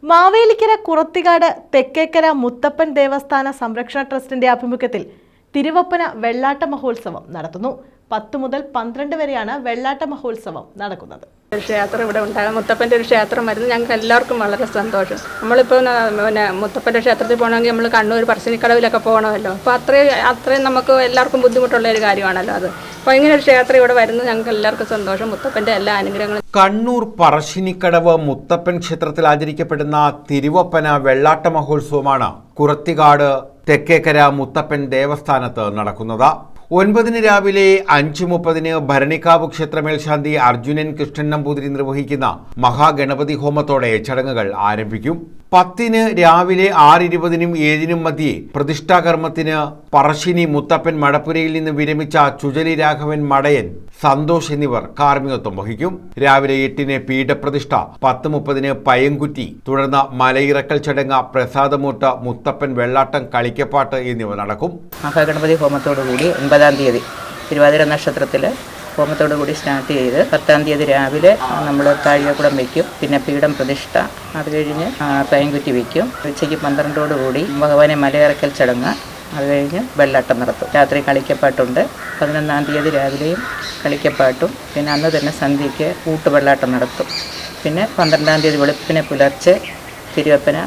മാവേലിക്കര കുറത്തിക്കാട് തെക്കേക്കര മുത്തപ്പൻ ദേവസ്ഥാന സംരക്ഷണ ട്രസ്റ്റിന്റെ ആഭിമുഖ്യത്തിൽ തിരുവപ്പന വെള്ളാട്ട മഹോത്സവം നടത്തുന്നു. 10 മുതൽ 12 വരെയാണ് വെള്ളാട്ട മഹോത്സവം നടക്കുന്നത്. ക്ഷേത്രം ഇവിടെ ഉണ്ടാകും. മുത്തപ്പൻ്റെ ഒരു ക്ഷേത്രം വരുന്നത് ഞങ്ങൾക്ക് എല്ലാവർക്കും വളരെ സന്തോഷം. നമ്മളിപ്പോൾ മുത്തപ്പൻ്റെ ക്ഷേത്രത്തിൽ പോകണമെങ്കിൽ നമ്മൾ കണ്ണൂർ പറശ്ശിനിക്കടവിലൊക്കെ പോകണമല്ലോ. അപ്പോൾ അത്രയും നമുക്ക് എല്ലാവർക്കും ബുദ്ധിമുട്ടുള്ള ഒരു കാര്യമാണല്ലോ അത്. അപ്പോൾ ഇങ്ങനെ ഒരു ക്ഷേത്രം ഇവിടെ വരുന്നത് ഞങ്ങൾക്ക് എല്ലാവർക്കും സന്തോഷം. മുത്തപ്പൻ്റെ എല്ലാ അനുഗ്രഹങ്ങളും. കണ്ണൂർ പറശ്ശിനിക്കടവ് മുത്തപ്പൻ ക്ഷേത്രത്തിൽ ആചരിക്കപ്പെടുന്ന തിരുവപ്പന വെള്ളാട്ട മഹോത്സവമാണ് കുറത്തിക്കാട് തെക്കേക്കര മുത്തപ്പൻ ദേവസ്ഥാനത്ത് നടക്കുന്നത്. 9 രാവിലെ 5:30 ഭരണിക്കാവ് ക്ഷേത്രമേൽശാന്തി അർജുനൻ കൃഷ്ണൻ നമ്പൂതിരി നിർവഹിക്കുന്ന മഹാഗണപതി ഹോമത്തോടെ ചടങ്ങുകൾ ആരംഭിക്കും. 10 രാവിലെ 6:20 7 മധ്യേ പ്രതിഷ്ഠാകർമ്മത്തിന് പറശ്ശിനി മുത്തപ്പൻ മടപ്പുരയിൽ നിന്ന് വിരമിച്ച ചുഴലി രാഘവൻ മടയൻ, സന്തോഷ് എന്നിവർ കാർമ്മികത്വം വഹിക്കും. രാവിലെ 8 പീഠപ്രതിഷ്ഠ, 10:30 പയങ്കുറ്റി, തുടർന്ന് മലയിറക്കൽ ചടങ്ങ്, പ്രസാദമൂട്ട്, മുത്തപ്പൻ വെള്ളാട്ടം, കളിക്കപ്പാട്ട് എന്നിവ നടക്കും. മഹാഗണപതി ഹോമത്തോടുകൂടി 9-ാം തീയതി തിരുവാതിര നക്ഷത്രത്തിൽ ഹോമത്തോടുകൂടി സ്റ്റാർട്ട് ചെയ്ത് 10-ാം തീയതി രാവിലെ നമ്മൾ താഴികക്കുടം വയ്ക്കും. പിന്നെ പീഠം പ്രതിഷ്ഠ, അത് കഴിഞ്ഞ് പയങ്കുറ്റി വയ്ക്കും. ഉച്ചയ്ക്ക് 12-ഓടുകൂടി ഭഗവാനെ മലയിറക്കൽ ചടങ്ങ്, അത് കഴിഞ്ഞ് വെള്ളാട്ടം നടത്തും. രാത്രി കളിക്കപ്പാട്ടുണ്ട്. 11-ാം തീയതി രാവിലെയും കളിക്കപ്പാട്ടും, പിന്നെ അന്ന് തന്നെ സന്ധ്യയ്ക്ക് ഊട്ടുവെള്ളാട്ടം നടത്തും. പിന്നെ 12-ാം തീയതി വെളുപ്പിനെ പുലർച്ചെ തിരുവപ്പന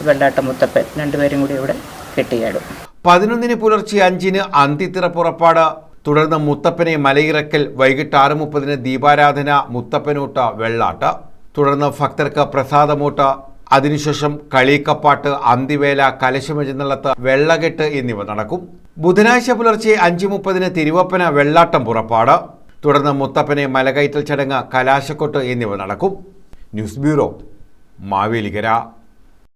വെള്ളാട്ടം മുത്തപ്പൻ രണ്ടുപേരും കൂടി ഇവിടെ കെട്ടിയാടും. 11 പുലർച്ചെ 5 അന്തിത്തിറ പുറപ്പാട്, തുടർന്ന് മുത്തപ്പനെ മലയിറക്കൽ, വൈകിട്ട് 6:30 ദീപാരാധന, മുത്തപ്പനൂട്ട്, വെള്ളാട്ട്, തുടർന്ന് ഭക്തർക്ക് പ്രസാദമൂട്ട്, അതിനുശേഷം കളിക്കപ്പാട്ട്, അന്തിവേല, കലശമെഴുന്നള്ളത്ത്, വെള്ളകെട്ട് എന്നിവ നടക്കും. ബുധനാഴ്ച പുലർച്ചെ 5:30 തിരുവപ്പന വെള്ളാട്ടം പുറപ്പാട്, തുടർന്ന് മുത്തപ്പനെ മലകയറ്റൽ ചടങ്ങ്, കലാശക്കൊട്ട് എന്നിവ നടക്കും. News bureau, Mavelikkara.